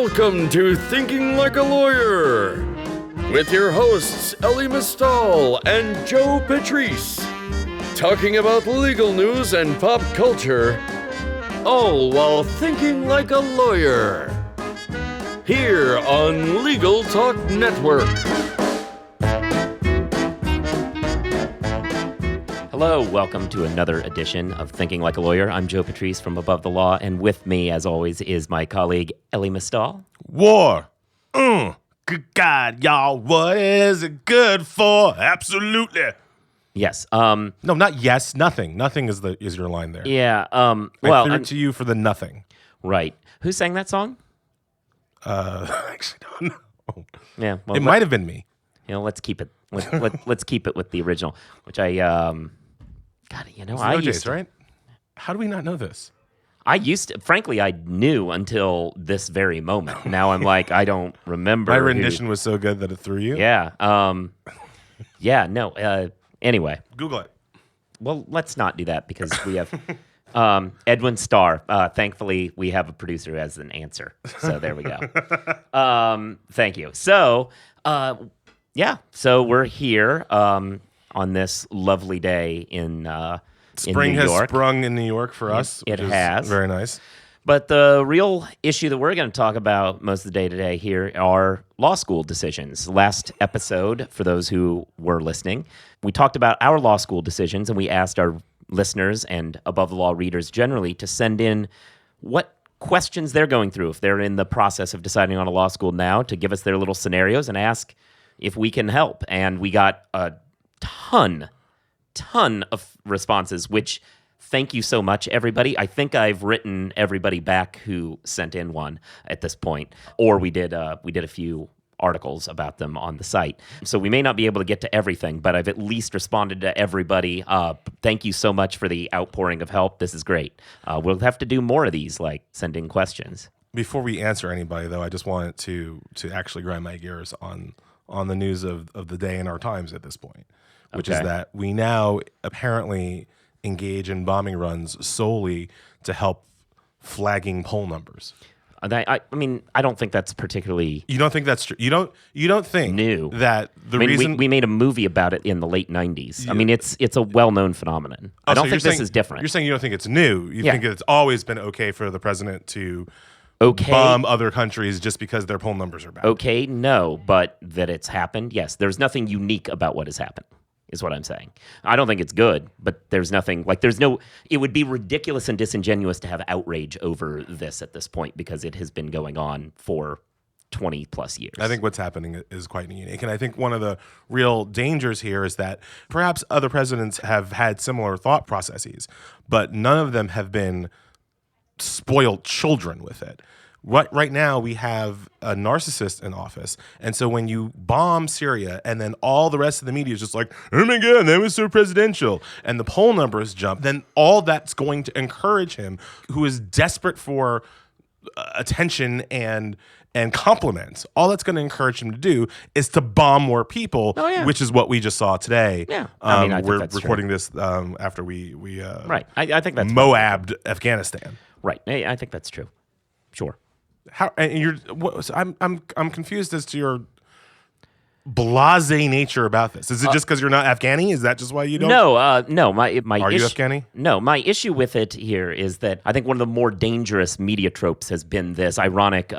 Welcome to Thinking Like a Lawyer with your hosts Elie and Joe Patrice, talking about legal news and pop culture, all while thinking like a lawyer. Here on Legal Talk Network. Hello, welcome to another edition of Thinking Like a Lawyer. I'm Joe Patrice from Above the Law, and with me, as always, is my colleague Elie Mystal. War. Good God, y'all. What is it good for? Absolutely. Yes. No, not yes. Nothing. Nothing is your line there. Yeah. I threw it to you for the nothing. Right. Who sang that song? I actually don't know. Yeah. Well, it might have been me. You know, let's keep it. Let's keep it with the original, which I. God, you know, I used to, right? How do we not know this? I used to, frankly, I knew until this very moment. Now I'm like, I don't remember. My rendition was so good that it threw you? Yeah. Yeah, no. Anyway. Google it. Well, let's not do that because we have Edwin Starr. Thankfully, we have a producer who has an answer. So there we go. Thank you. So, so we're here on this lovely day in Spring New York. has sprung in New York for us. It which is has. Very nice. But the real issue that we're going to talk about most of the day today here are law school decisions. Last episode, for those who were listening, we talked about our law school decisions, and we asked our listeners and Above the Law readers generally to send in what questions they're going through if they're in the process of deciding on a law school now, to give us their little scenarios and ask if we can help. And we got a ton of responses, which thank you so much, everybody. I think I've written everybody back who sent in one at this point, or we did a few articles about them on the site. So we may not be able to get to everything, but I've at least responded to everybody. Thank you so much for the outpouring of help. This is great. We'll have to do more of these, like sending questions. Before we answer anybody, though, I just wanted to actually grind my gears on the news of the day in our times at this point, which is that we now apparently engage in bombing runs solely to help flagging poll numbers. I mean, I don't think that's particularly. You don't think that's true? You don't think new that the reason we made a movie about it in the late '90s. I mean, it's a well-known phenomenon. I don't think this is different. You're saying you don't think it's new. You think it's always been okay for the president to okay. bomb other countries just because their poll numbers are bad. Okay, no, but that it's happened, yes. There's nothing unique about what has happened, is what I'm saying. I don't think it's good, but there's nothing, it would be ridiculous and disingenuous to have outrage over this at this point because it has been going on for 20 plus years. I think what's happening is quite unique. And I think one of the real dangers here is that perhaps other presidents have had similar thought processes, but none of them have been spoiled children with it. Right now, we have a narcissist in office. And so when you bomb Syria and then all the rest of the media is just like, oh my God, that was so presidential, and the poll numbers jump, then all that's going to encourage him, who is desperate for attention and compliments. All that's going to encourage him to do is to bomb more people, which is what we just saw today. Yeah, I mean, I think we're that's recording true. this after we right. I think that's Moabbed Afghanistan. Right. I think that's true. Sure. How and I'm confused as to your blasé nature about this. Is it just because you're not Afghani? Is that just why you don't? No. My Are you Afghani? No. My issue with it here is that I think one of the more dangerous media tropes has been this ironic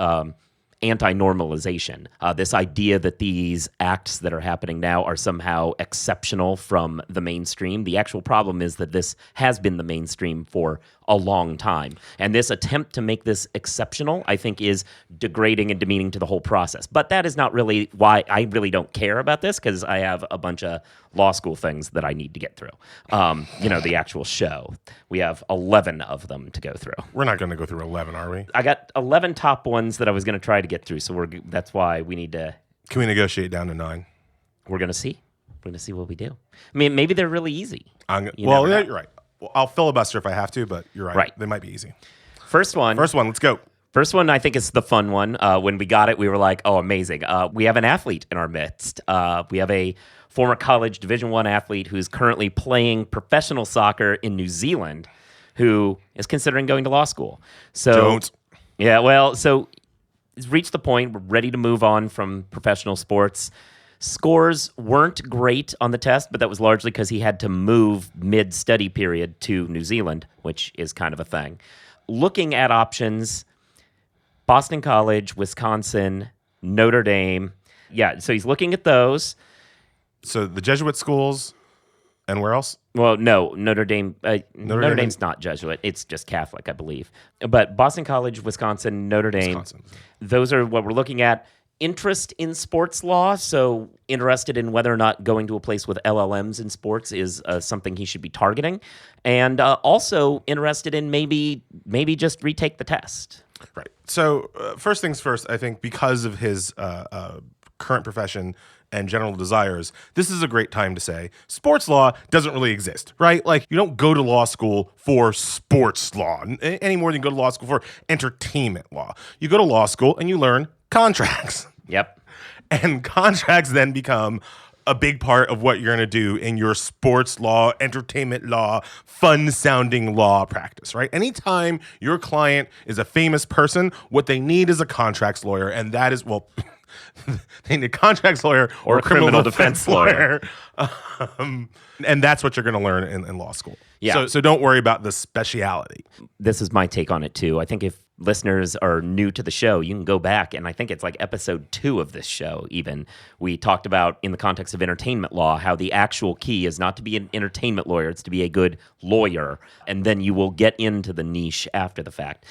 anti-normalization. This idea that these acts that are happening now are somehow exceptional from the mainstream. The actual problem is that this has been the mainstream for a long time. And this attempt to make this exceptional, I think, is degrading and demeaning to the whole process. But that is not really why I really don't care about this, because I have a bunch of law school things that I need to get through. The actual show. We have 11 of them to go through. We're not going to go through 11, are we? I got 11 top ones that I was going to try to get through, so that's why we need to... Can we negotiate down to 9? We're going to see. We're going to see what we do. I mean, maybe they're really easy. You're right. Well, I'll filibuster if I have to, but you're right. Right. They might be easy. First one, let's go. First one, I think, is the fun one. When we got it, we were like, oh, amazing. We have an athlete in our midst. We have a former college Division I athlete who's currently playing professional soccer in New Zealand, who is considering going to law school. So, Don't. Yeah, well, so he's reached the point, we're ready to move on from professional sports. Scores weren't great on the test, but that was largely because he had to move mid-study period to New Zealand, which is kind of a thing. Looking at options, Boston College, Wisconsin, Notre Dame. Yeah, so he's looking at those. So the Jesuit schools, and where else? Well, no, Notre Dame. Notre Dame Dame's not Jesuit; it's just Catholic, I believe. But Boston College, Wisconsin, Notre Dame. Wisconsin. Those are what we're looking at. Interest in sports law, so interested in whether or not going to a place with LLMs in sports is something he should be targeting, and also interested in maybe just retake the test. Right. So first things first, I think because of his current profession and general desires, this is a great time to say sports law doesn't really exist, right? Like, you don't go to law school for sports law any more than you go to law school for entertainment law. You go to law school and you learn contracts. Yep. And contracts then become a big part of what you're going to do in your sports law, entertainment law, fun-sounding law practice, right? Anytime your client is a famous person, what they need is a contracts lawyer, and that is, well, they need a contracts lawyer or a criminal defense lawyer. And that's what you're going to learn in law school. Yeah. So don't worry about the speciality. This is my take on it, too. I think if listeners are new to the show, you can go back, and I think it's like episode 2 of this show even. We talked about, in the context of entertainment law, how the actual key is not to be an entertainment lawyer, it's to be a good lawyer, and then you will get into the niche after the fact.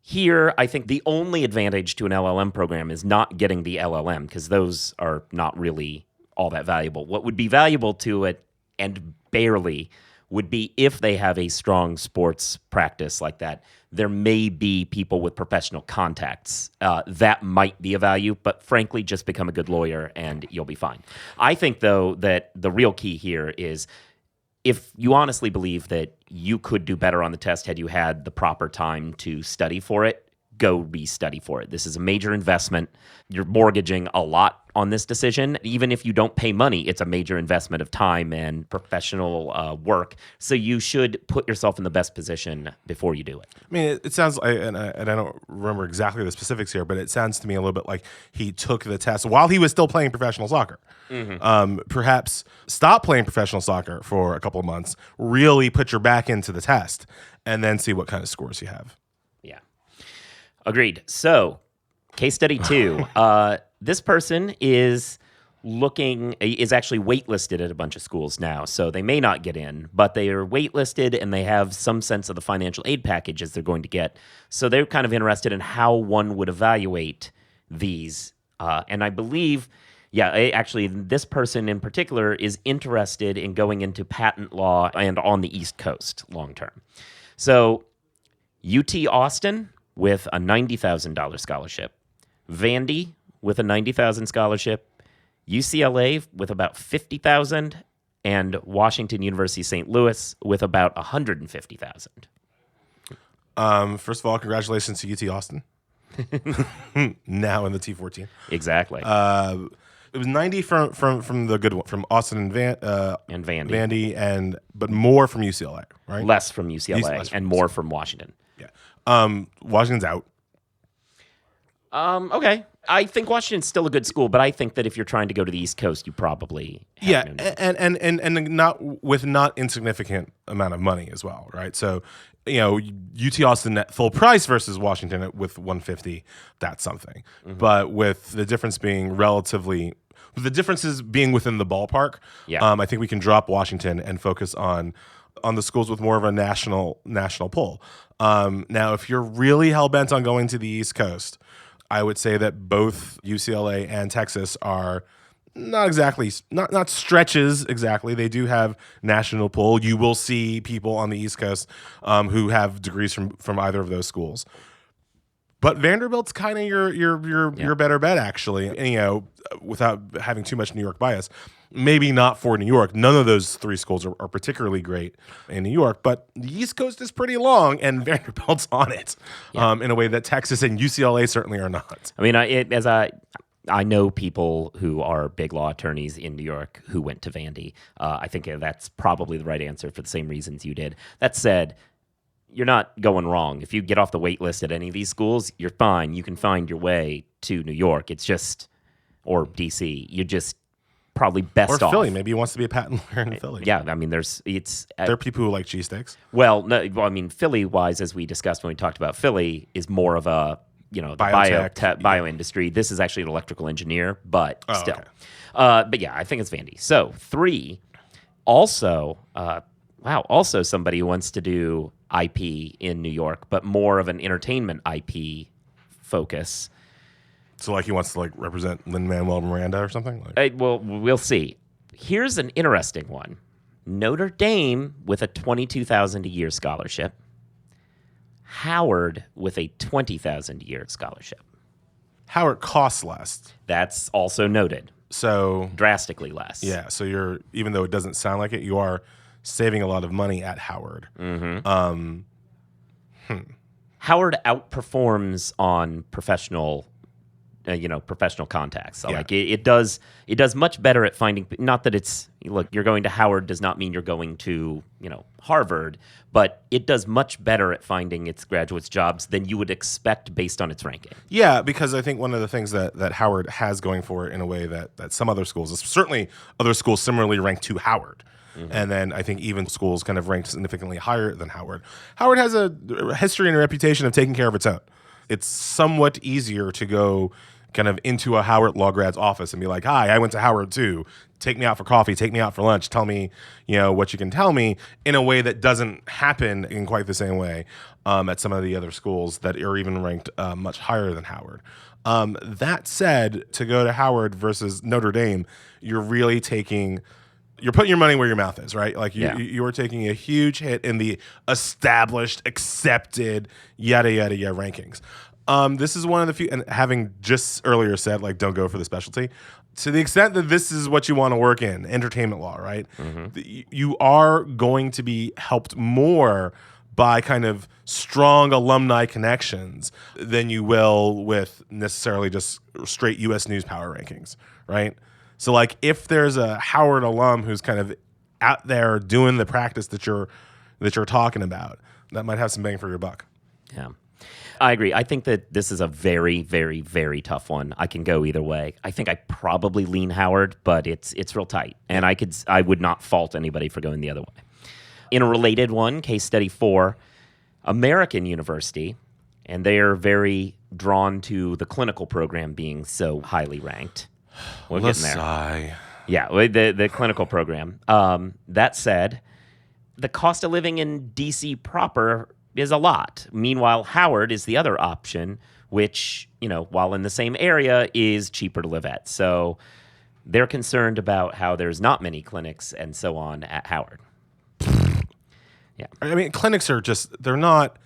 Here, I think the only advantage to an LLM program is not getting the LLM, because those are not really all that valuable. What would be valuable to it, and barely, would be if they have a strong sports practice like that. There may be people with professional contacts. That might be a value, but frankly, just become a good lawyer and you'll be fine. I think, though, that the real key here is if you honestly believe that you could do better on the test had you had the proper time to study for it, go re-study for it. This is a major investment. You're mortgaging a lot on this decision. Even if you don't pay money, it's a major investment of time and professional work. So you should put yourself in the best position before you do it. I mean, it sounds like, and I don't remember exactly the specifics here, but it sounds to me a little bit like he took the test while he was still playing professional soccer. Mm-hmm. Perhaps stop playing professional soccer for a couple of months, really put your back into the test, and then see what kind of scores you have. Yeah. Agreed. So, case study 2. This person is actually waitlisted at a bunch of schools now. So they may not get in, but they are waitlisted and they have some sense of the financial aid packages they're going to get. So they're kind of interested in how one would evaluate these. And I believe, actually, this person in particular is interested in going into patent law and on the East Coast long term. So UT Austin with a $90,000 scholarship, Vandy with a $90,000 scholarship, UCLA with about $50,000, and Washington University St. Louis with about $150,000. First of all, congratulations to UT Austin. Now in the T14. Exactly. It was 90 from the good one, from Austin and Vandy, but more from UCLA, right? Less from UCLA Less from and more from Washington. Yeah. Washington's out. Okay. I think Washington's still a good school, but I think that if you're trying to go to the East Coast, you probably have no need. and not with not insignificant amount of money as well, right? So, UT Austin at full price versus Washington with $150, that's something. Mm-hmm. But with the differences being within the ballpark, I think we can drop Washington and focus on the schools with more of a national pull. Now, if you're really hell-bent on going to the East Coast, I would say that both UCLA and Texas are not stretches exactly. They do have national pull. You will see people on the East Coast who have degrees from either of those schools. But Vanderbilt's kind of your better bet, actually. And, without having too much New York bias, maybe not for New York. None of those 3 schools are particularly great in New York, but the East Coast is pretty long, and Vanderbilt's on it in a way that Texas and UCLA certainly are not. I mean, I know people who are big law attorneys in New York who went to Vandy. I think that's probably the right answer for the same reasons you did. That said, you're not going wrong. If you get off the wait list at any of these schools, you're fine. You can find your way to New York. It's just, or DC. You're just probably best or off. Philly. Maybe he wants to be a patent lawyer in Philly. Yeah, I mean, there are people who like cheesesteaks. Well, no, I mean, Philly-wise, as we discussed when we talked about Philly, is more of a, the bio industry. This is actually an electrical engineer, but still. Okay. But yeah, I think it's Vandy. So 3, also, also somebody who wants to do IP in New York, but more of an entertainment IP focus. So like he wants to like represent Lin-Manuel Miranda or something? Well, we'll see. Here's an interesting one. Notre Dame with a $22,000 a year scholarship. Howard with a $20,000 a year scholarship. Howard costs less. That's also noted. So drastically less. Yeah. So you're, even though it doesn't sound like it, you are saving a lot of money at Howard. Mm-hmm. Howard outperforms on professional contacts. So like it does much better at finding. Not that it's look, you're going to Howard does not mean you're going to Harvard, but it does much better at finding its graduates jobs than you would expect based on its ranking. Yeah, because I think one of the things that Howard has going for it in a way that some other schools, certainly other schools similarly ranked to Howard. Mm-hmm. And then I think even schools kind of ranked significantly higher than Howard. Howard has a history and a reputation of taking care of its own. It's somewhat easier to go kind of into a Howard law grad's office and be like, hi, I went to Howard too. Take me out for coffee, take me out for lunch, tell me, what you can tell me, in a way that doesn't happen in quite the same way at some of the other schools that are even ranked much higher than Howard. That said, to go to Howard versus Notre Dame, you're putting your money where your mouth is, right? Like you're taking a huge hit in the established, accepted, yada, yada, yada rankings. This is one of the few, and having just earlier said, like, don't go for the specialty, to the extent that this is what you want to work in, entertainment law, right? Mm-hmm. You are going to be helped more by kind of strong alumni connections than you will with necessarily just straight U.S. News Power rankings, right? So, like, if there's a Howard alum who's kind of out there doing the practice that you're talking about, that might have some bang for your buck. Yeah. I agree. I think that this is a very, very, very tough one. I can go either way. I think I probably lean Howard, but it's real tight, and I would not fault anybody for going the other way. In a related one, case study 4, American University, and they are very drawn to the clinical program being so highly ranked. We're getting there. Yeah, the clinical program. That said, the cost of living in D.C. proper is a lot. Meanwhile, Howard is the other option, which, while in the same area, is cheaper to live at. So they're concerned about how there's not many clinics and so on at Howard. Yeah. I mean, clinics are they're not,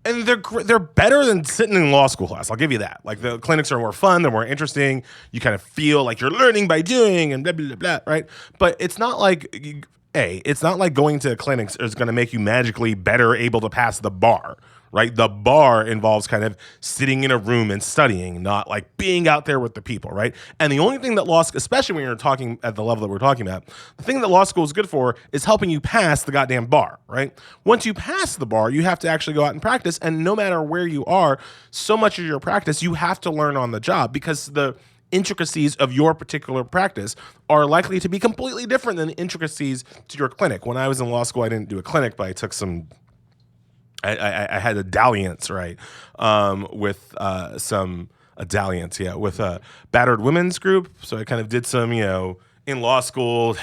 and they're better than sitting in law school class. I'll give you that. Like, the clinics are more fun, they're more interesting. You kind of feel like you're learning by doing and blah, blah, blah, blah, right? But it's not like, it's not like going to clinics is going to make you magically better able to pass the bar, right? The bar involves kind of sitting in a room and studying, not like being out there with the people, right? And the only thing that law school, especially when you're talking at the level that we're talking about, the thing that law school is good for is helping you pass the goddamn bar, right? Once you pass the bar, you have to actually go out and practice. And no matter where you are, so much of your practice, you have to learn on the job, because the intricacies of your particular practice are likely to be completely different than the intricacies to your clinic. When I was in law school, I didn't do a clinic, but I took I had a dalliance, right, with with a battered women's group. So I kind of did some, in law school,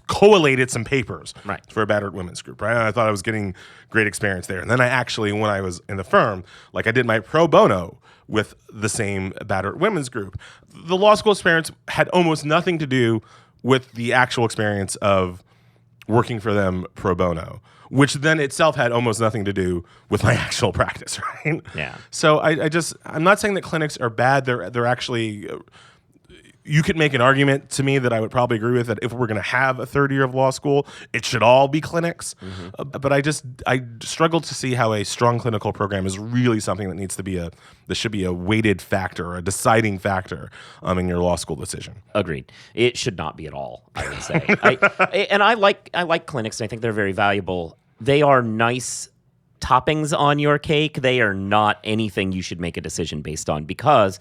collated some papers for a battered women's group, right? And I thought I was getting great experience there. And then I actually, when I was in the firm, like, I did my pro bono with the same battered women's group. The law school experience had almost nothing to do with the actual experience of working for them pro bono, which then itself had almost nothing to do with my actual practice, right? Yeah. So I'm not saying that clinics are bad. They're actually, you could make an argument to me that I would probably agree with, that if we're going to have a third year of law school, it should all be clinics. But I struggle to see how a strong clinical program is really something that needs to be that should be a weighted factor, a deciding factor in your law school decision. Agreed. It should not be at all, I would say. I like clinics, and I think they're very valuable. They are nice toppings on your cake. They are not anything you should make a decision based on, because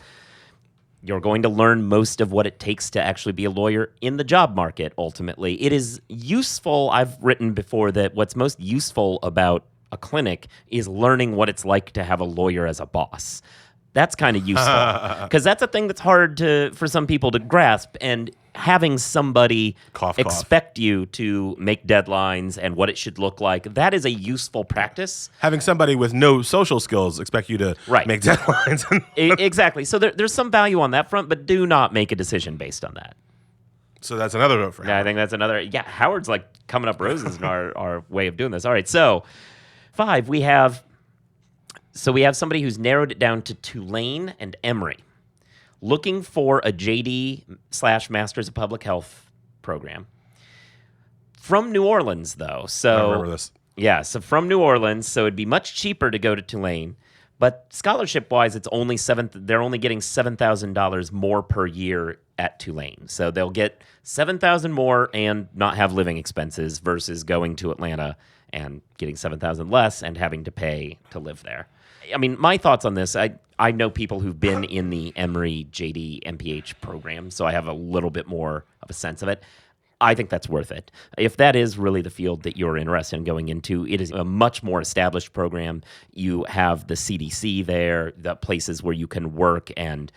you're going to learn most of what it takes to actually be a lawyer in the job market, ultimately. It is useful. I've written before that what's most useful about a clinic is learning what it's like to have a lawyer as a boss. That's kind of useful, because that's a thing that's hard for some people to grasp. And having somebody expect you to make deadlines and what it should look like, that is a useful practice. Having somebody with no social skills expect you to make deadlines. Exactly. So there's some value on that front, but do not make a decision based on that. So that's another vote for Howard. Yeah, I think that's another. Yeah, Howard's like coming up roses in our way of doing this. All right, so 5, we have somebody who's narrowed it down to Tulane and Emory, looking for a JD/Masters of Public Health program. From New Orleans, though. So I remember this. Yeah, so from New Orleans, so it'd be much cheaper to go to Tulane. But scholarship-wise, they're only getting $7,000 more per year at Tulane. So they'll get $7,000 more and not have living expenses versus going to Atlanta and getting $7,000 less and having to pay to live there. I mean, my thoughts on this, I know people who've been in the Emory JD MPH program, so I have a little bit more of a sense of it. I think that's worth it. If that is really the field that you're interested in going into, it is a much more established program. You have the CDC there, the places where you can work and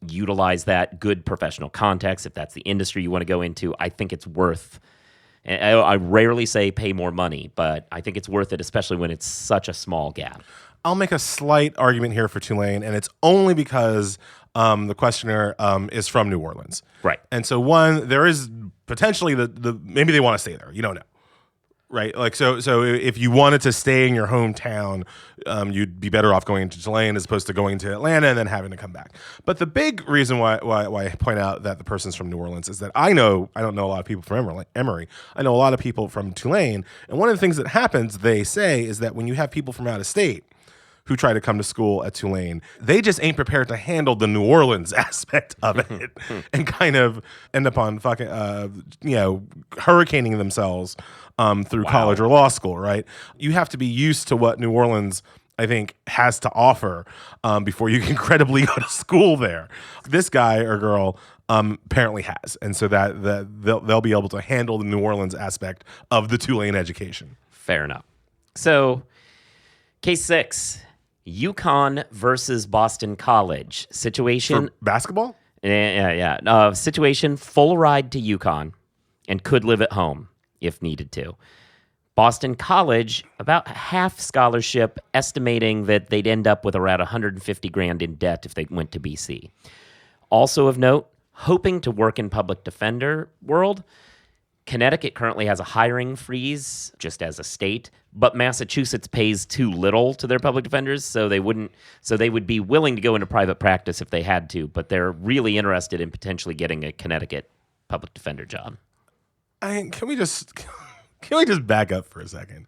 utilize that good professional context. If that's the industry you want to go into, I think it's worth. I rarely say pay more money, but I think it's worth it, especially when it's such a small gap. I'll make a slight argument here for Tulane, and it's only because the questioner is from New Orleans. Right. And so, one, there is potentially maybe they want to stay there. You don't know. Right? Like, so if you wanted to stay in your hometown, you'd be better off going to Tulane as opposed to going to Atlanta and then having to come back. But the big reason why I point out that the person's from New Orleans is that I don't know a lot of people from Emory. I know a lot of people from Tulane. And one of the things that happens, they say, is that when you have people from out of state who try to come to school at Tulane, they just ain't prepared to handle the New Orleans aspect of it and kind of end up on fucking, hurricaning themselves through college or law school, right? You have to be used to what New Orleans, I think, has to offer before you can credibly go to school there. This guy or girl apparently has, and so that they'll be able to handle the New Orleans aspect of the Tulane education. Fair enough. So, case 6. UConn versus Boston College. Situation. For basketball? Yeah. Situation, full ride to UConn and could live at home if needed to. Boston College, about half scholarship, estimating that they'd end up with around $150,000 in debt if they went to BC. Also of note, hoping to work in public defender world. Connecticut currently has a hiring freeze just as a state, but Massachusetts pays too little to their public defenders, so they would be willing to go into private practice if they had to, but they're really interested in potentially getting a Connecticut public defender job. Can we just back up for a second?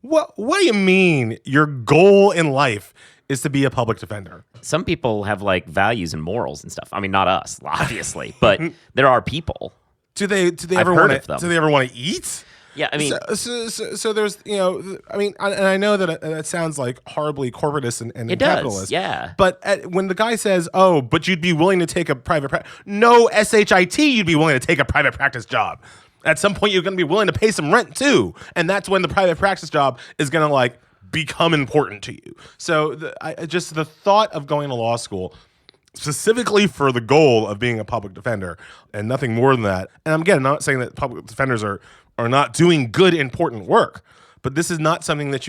What do you mean your goal in life is to be a public defender? Some people have like values and morals and stuff. I mean, not us, obviously, but there are people. Do they ever want to eat? Yeah, I mean, so there's, I mean, and I know that it sounds like horribly corporatist and capitalist. Does, yeah. But when the guy says, "Oh, but you'd be willing to take a private practice," no shit, you'd be willing to take a private practice job. At some point, you're going to be willing to pay some rent too, and that's when the private practice job is going to like become important to you. So just the thought of going to law school, specifically for the goal of being a public defender and nothing more than that. And I'm not saying that public defenders are not doing good, important work, but this is not something that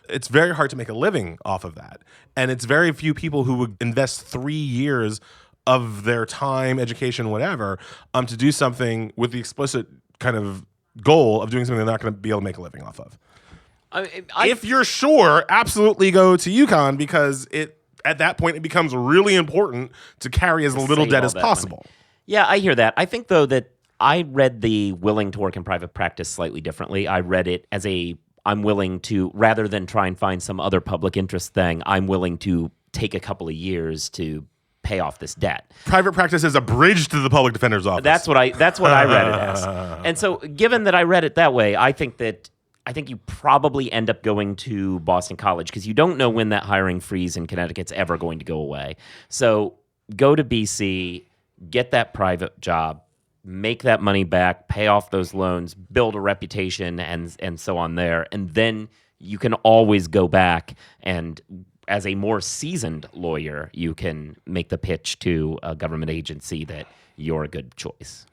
it's very hard to make a living off of that. And it's very few people who would invest 3 years of their time, education, whatever, to do something with the explicit kind of goal of doing something they're not going to be able to make a living off of. If you're sure, absolutely go to UConn, because at that point, it becomes really important to carry as little debt as possible. Yeah, I hear that. I think, though, that I read the willing to work in private practice slightly differently. I read it as I'm willing to, rather than try and find some other public interest thing, I'm willing to take a couple of years to pay off this debt. Private practice is a bridge to the public defender's office. That's what I read it as. And so, given that I read it that way, I think you probably end up going to Boston College because you don't know when that hiring freeze in Connecticut's ever going to go away. So go to BC, get that private job, make that money back, pay off those loans, build a reputation, and so on there. And then you can always go back and, as a more seasoned lawyer, you can make the pitch to a government agency that you're a good choice.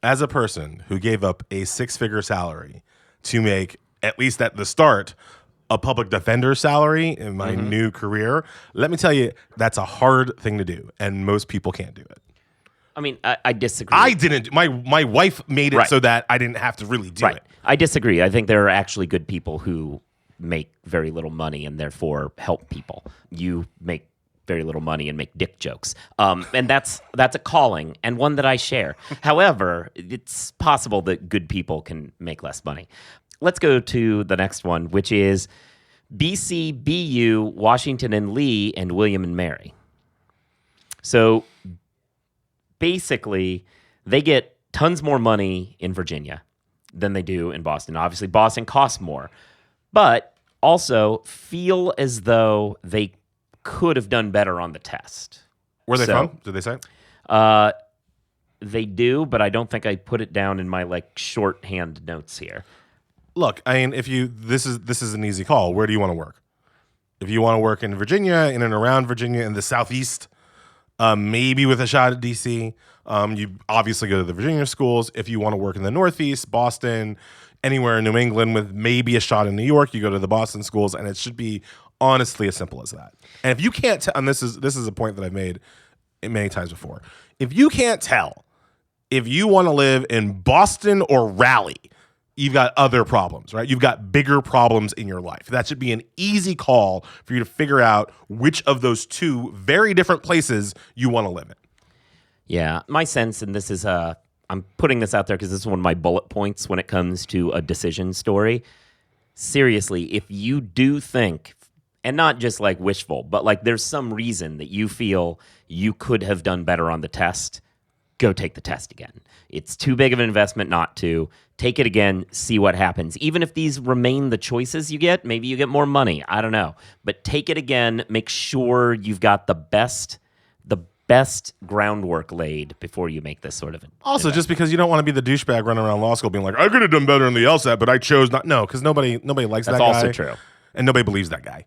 As a person who gave up a 6-figure salary to make, at least at the start, a public defender salary in my new career, let me tell you, that's a hard thing to do, and most people can't do it. I mean, I disagree. I didn't. My wife made it so that I didn't have to really do it. I disagree. I think there are actually good people who make very little money and therefore help people. You make very little money and make dick jokes. And that's a calling, and one that I share. However, it's possible that good people can make less money. Let's go to the next one, which is BC, BU, Washington and Lee, and William and Mary. So basically, they get tons more money in Virginia than they do in Boston. Obviously, Boston costs more, but also feel as though they could have done better on the test. Where are they from? Did they say? They do, but I don't think I put it down in my shorthand notes here. Look, I mean, this is an easy call. Where do you want to work? If you want to work in Virginia, in and around Virginia, in the Southeast, maybe with a shot at DC, you obviously go to the Virginia schools. If you want to work in the Northeast, Boston, anywhere in New England with maybe a shot in New York, you go to the Boston schools, and it should be honestly as simple as that. And if you can't tell, and this is a point that I've made many times before, if you can't tell if you want to live in Boston or Raleigh, you've got other problems, right? You've got bigger problems in your life. That should be an easy call for you to figure out which of those two very different places you want to live in. Yeah, my sense, and this is I'm putting this out there because this is one of my bullet points when it comes to a decision story. Seriously, if you do think, and not just wishful, but there's some reason that you feel you could have done better on the test, go take the test again. It's too big of an investment not to. Take it again, see what happens. Even if these remain the choices you get, maybe you get more money. I don't know. But take it again. Make sure you've got the best groundwork laid before you make this sort of also investment. Just because you don't want to be the douchebag running around law school being like, I could have done better in the LSAT, but I chose not. No, because nobody likes that guy. That's also true. And nobody believes that guy.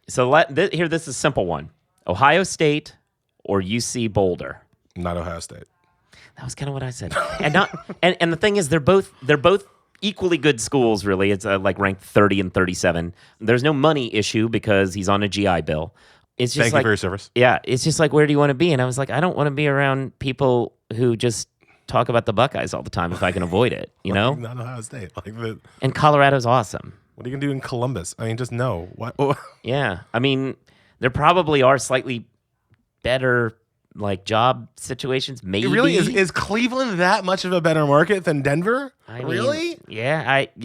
So this is a simple one. Ohio State or UC Boulder? Not Ohio State. That was kind of what I said. And the thing is, they're both equally good schools, really. It's ranked 30 and 37. There's no money issue because he's on a GI Bill. It's just Thank you for your service. Yeah, it's just where do you want to be? And I was like, I don't want to be around people who just talk about the Buckeyes all the time if I can avoid it, you know? Not Ohio State. And Colorado's awesome. What are you going to do in Columbus? I mean, just no. What? Yeah, I mean, there probably are slightly better job situations, maybe. It really is Cleveland that much of a better market than Denver? Really?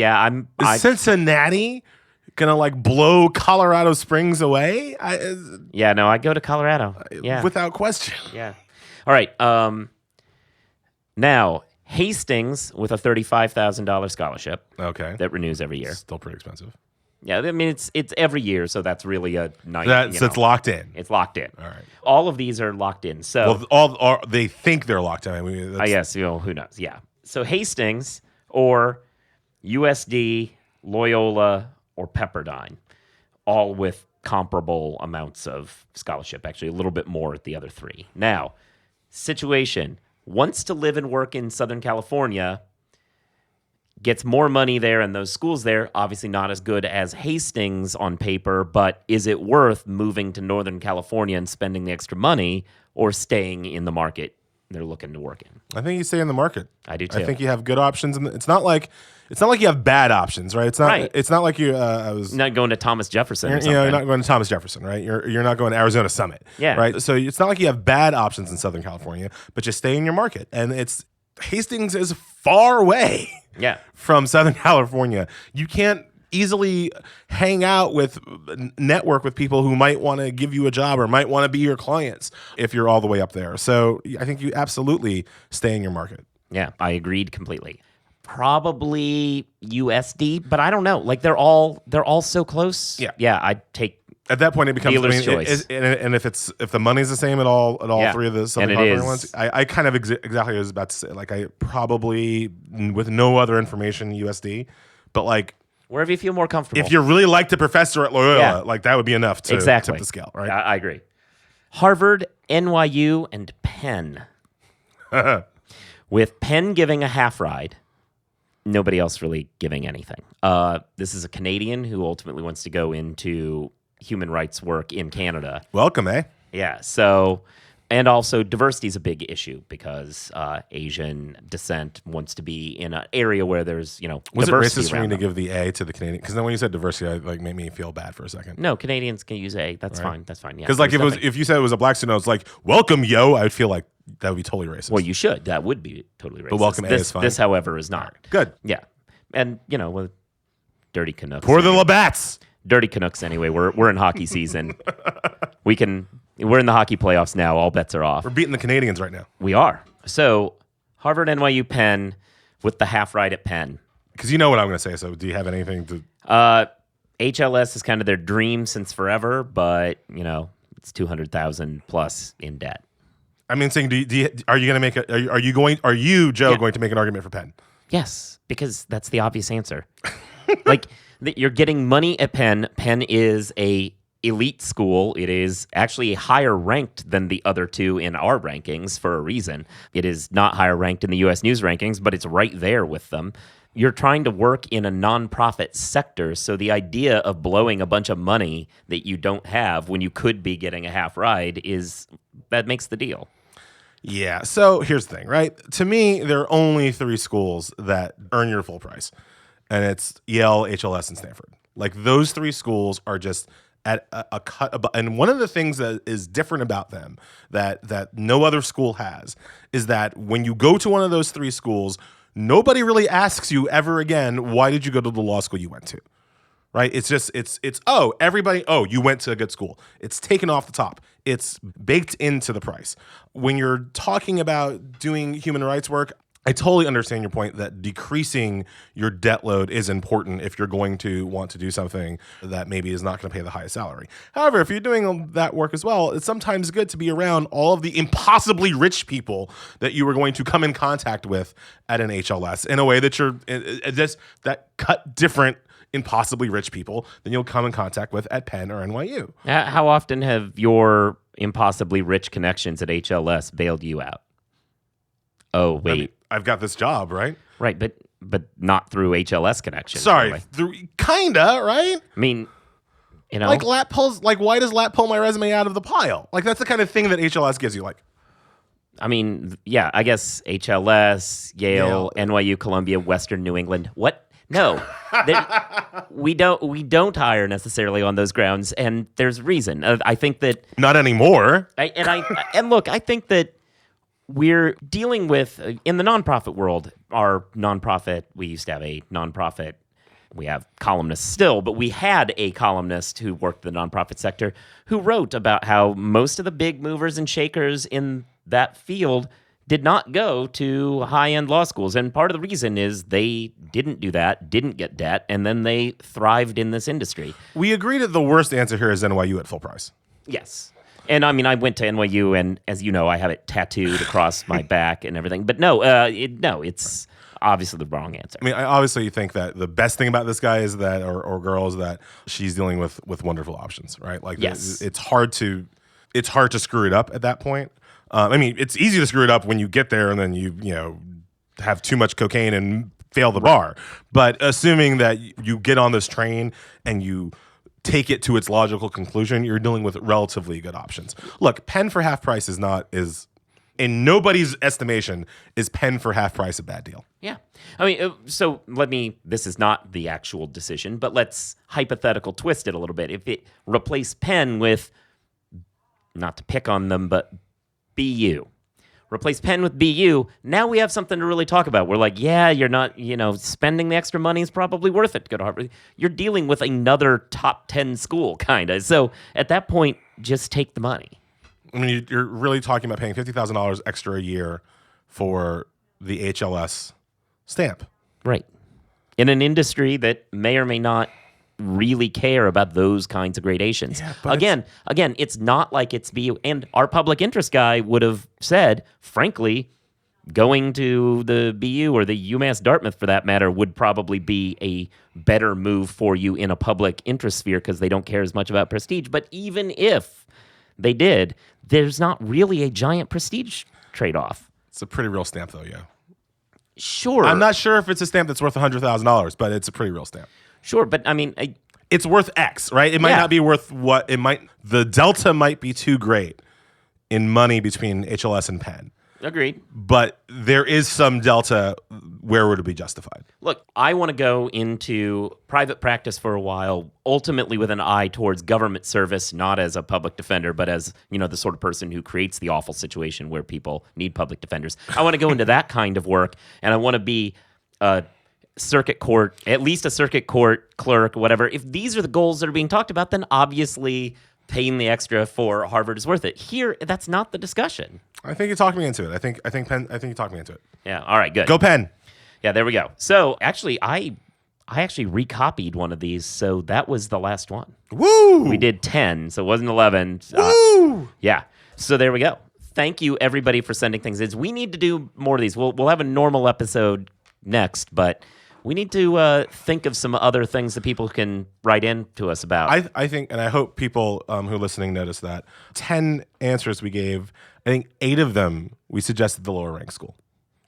I'm Is Cincinnati gonna blow Colorado Springs away? I'd go to Colorado. Yeah. Without question. Yeah. All right. Now Hastings with a $35,000 scholarship. Okay. That renews every year. Still pretty expensive. Yeah, I mean it's every year, so that's really a nice. So it's locked in. It's locked in. All right. All of these are locked in. So they think they're locked in. I mean, I guess who knows? Yeah. So Hastings or USD, Loyola, or Pepperdine, all with comparable amounts of scholarship. Actually, a little bit more at the other three. Now, situation: wants to live and work in Southern California. Gets more money there, and those schools there, obviously not as good as Hastings on paper, but is it worth moving to Northern California and spending the extra money or staying in the market they're looking to work in. I think you stay in the market. I do too. I think you have good options, and it's not like you have bad options, right? It's not. Right. It's not like you. I was not going to Thomas Jefferson or something. You're not going to Thomas Jefferson, right? You're not going to Arizona Summit, Yeah. right? So it's not like you have bad options in Southern California, but you stay in your market, and Hastings is far away. Yeah. From Southern California. You can't easily hang out network with people who might want to give you a job or might want to be your clients if you're all the way up there. So I think you absolutely stay in your market. Yeah, I agreed completely. Probably USD, but I don't know. Like they're all so close. Yeah, I'd take. At that point, it becomes dealer's choice. And if the money's the same at all Yeah. three of the Southern And California ones, I kind of exactly what I was about to say. Like I probably with no other information USD, but like Wherever you feel more comfortable. if you really like the professor at Loyola, Yeah. like that would be enough to exactly. tip the scale, right? I agree. Harvard, NYU, and Penn. With Penn giving a half ride, nobody else really giving anything. This is a Canadian who ultimately wants to go into human rights work in Canada. Welcome, eh? Yeah. So, and also diversity is a big issue because Asian descent wants to be in an area where there's, Was it diversity racist for me around to them. give the A to the Canadian? Because then when you said diversity, it made me feel bad for a second. No, Canadians can use A. That's fine. That's fine. Yeah. Because like There's if you said it was a black student, I was like, "Welcome, yo," I would feel like that would be totally racist. well, you should. That would be totally racist. welcome A this, is fine. This, however, is not. Good. Yeah. And, with dirty Canucks. Pour the Labatt's. Dirty Canucks anyway. We're in hockey season. We're in the hockey playoffs now. All bets are off. We're beating the Canadians right now. We are. So Harvard, NYU, Penn with the half ride at Penn. Because you know what I'm going to say. So do you have anything to? HLS is kind of their dream since forever, but it's 200,000 plus in debt. I mean, saying, are you going to make are you Joe Yeah. going to make an argument for Penn? Yes, because that's the obvious answer. You're getting money at Penn. Penn is a elite school. It is actually higher ranked than the other two in our rankings for a reason. It is not higher ranked in the U.S. News rankings, but it's right there with them. You're trying to work in a nonprofit sector, so the idea of blowing a bunch of money that you don't have when you could be getting a half ride that makes the deal. Yeah. So here's the thing, right? To me, there are only three schools that earn your full price, and it's Yale, HLS, and Stanford. Like those three schools are just at a cut above. And one of the things that is different about them that no other school has is that when you go to one of those three schools, nobody really asks you ever again, why did you go to the law school you went to? Right? It's just, you went to a good school. It's taken off the top. It's baked into the price. When you're talking about doing human rights work, I totally understand your point that decreasing your debt load is important if you're going to want to do something that maybe is not going to pay the highest salary. However, if you're doing that work as well, it's sometimes good to be around all of the impossibly rich people that you were going to come in contact with at an HLS in a way that that cut different impossibly rich people than you'll come in contact with at Penn or NYU. How often have your impossibly rich connections at HLS bailed you out? Oh, wait. I mean, I've got this job, right? Right, but not through HLS connections. Sorry, kinda, right? I mean, like lat pulls. Like, why does lat pull my resume out of the pile? Like, that's the kind of thing that HLS gives you. Like, I mean, yeah, I guess HLS, Yale, NYU, Columbia, Western New England. What? No, we don't hire necessarily on those grounds, and there's reason. I think that not anymore. And look, I think that we're dealing with in the nonprofit world. We used to have a nonprofit. We have columnists still, but we had a columnist who worked in the nonprofit sector who wrote about how most of the big movers and shakers in that field did not go to high-end law schools. And part of the reason is they didn't do that, didn't get debt, and then they thrived in this industry. We agreed that the worst answer here is NYU at full price. Yes. And I mean, I went to NYU, and as you know, I have it tattooed across my back and everything. But no, it's obviously the wrong answer. I mean, I obviously think that the best thing about this guy is that, or girl, is that she's dealing with wonderful options, right? Like, yes. It's hard to screw it up at that point. I mean, it's easy to screw it up when you get there and then you have too much cocaine and fail the bar. But assuming that you get on this train and you take it to its logical conclusion, you're dealing with relatively good options. Look, Penn for half price is in nobody's estimation, is Penn for half price a bad deal. Yeah. I mean, so this is not the actual decision, but let's hypothetical twist it a little bit. If it replaced Penn with, not to pick on them, but BU. Replace Penn with BU, now we have something to really talk about. We're like, yeah, you're not, spending the extra money is probably worth it to go to Harvard. You're dealing with another top 10 school, kind of. So at that point, just take the money. I mean, you're really talking about paying $50,000 extra a year for the HLS stamp. Right. In an industry that may or may not really care about those kinds of gradations. Yeah, again, it's not like it's BU. And our public interest guy would have said, frankly, going to the BU or the UMass Dartmouth, for that matter, would probably be a better move for you in a public interest sphere because they don't care as much about prestige. But even if they did, there's not really a giant prestige trade-off. It's a pretty real stamp, though, yeah. Sure. I'm not sure if it's a stamp that's worth $100,000, but it's a pretty real stamp. Sure, but I mean... it's worth X, right? It might not be worth what it might... The delta might be too great in money between HLS and Penn. Agreed. But there is some delta. Where would it be justified? Look, I want to go into private practice for a while, ultimately with an eye towards government service, not as a public defender, but as, the sort of person who creates the awful situation where people need public defenders. I want to go into that kind of work, and I want to be a circuit court, at least a circuit court clerk, whatever. If these are the goals that are being talked about, then obviously paying the extra for Harvard is worth it. Here, that's not the discussion. I think you talked me into it. I think you talked me into it. Yeah. All right. Good. Go Penn. Yeah. There we go. So actually, I actually recopied one of these, so that was the last one. Woo! We did 10, so it wasn't 11. Woo! Yeah. So there we go. Thank you, everybody, for sending things in. We need to do more of these. We'll have a normal episode next, but we need to think of some other things that people can write in to us about. I think, and I hope people who are listening notice that 10 answers we gave, I think 8 of them we suggested the lower ranked school.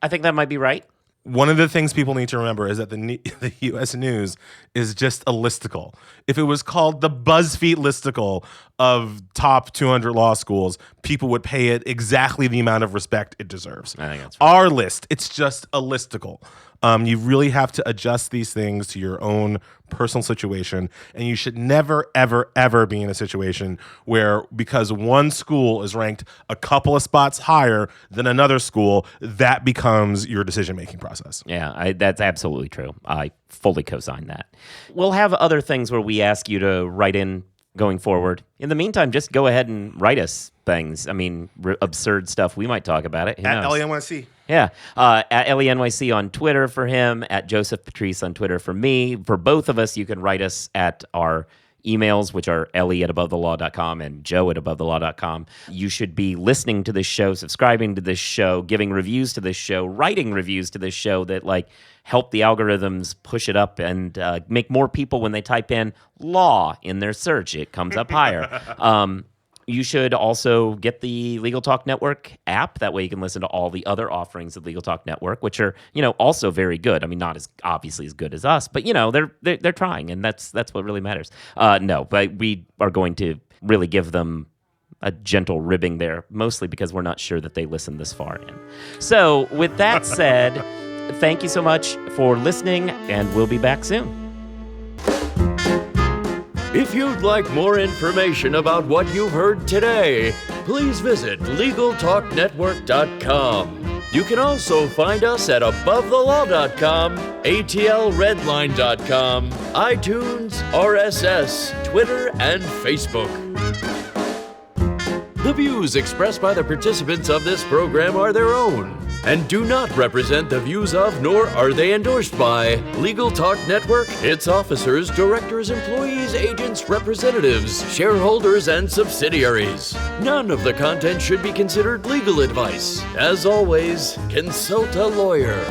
I think that might be right. One of the things people need to remember is that the U.S. News is just a listicle. If it was called the BuzzFeed listicle of top 200 law schools, people would pay it exactly the amount of respect it deserves. I think that's right. Our list, it's just a listicle. You really have to adjust these things to your own personal situation, and you should never, ever, ever be in a situation where because one school is ranked a couple of spots higher than another school, that becomes your decision-making process. Yeah, that's absolutely true. I fully co-sign that. We'll have other things where we ask you to write in going forward. In the meantime, just go ahead and write us things. I mean, absurd stuff. We might talk about it. Who knows? Elie NYC. Yeah. At Elie NYC on Twitter for him, at Joseph Patrice on Twitter for me. For both of us, you can write us at our emails, which are Elie@abovethelaw.com and Joe@abovethelaw.com. You should be listening to this show, subscribing to this show, giving reviews to this show, writing reviews to this show that help the algorithms push it up and make more people, when they type in law in their search, it comes up higher. You should also get the Legal Talk Network app. That way you can listen to all the other offerings of Legal Talk Network, which are, also very good. I mean, not as obviously as good as us, but they're trying, and that's what really matters. No, but we are going to really give them a gentle ribbing there, mostly because we're not sure that they listen this far in. So with that said, thank you so much for listening, and we'll be back soon. If you'd like more information about what you've heard today, please visit LegalTalkNetwork.com. You can also find us at AboveTheLaw.com, ATLRedline.com, iTunes, RSS, Twitter, and Facebook. The views expressed by the participants of this program are their own and do not represent the views of, nor are they endorsed by, Legal Talk Network, its officers, directors, employees, agents, representatives, shareholders, and subsidiaries. None of the content should be considered legal advice. As always, consult a lawyer.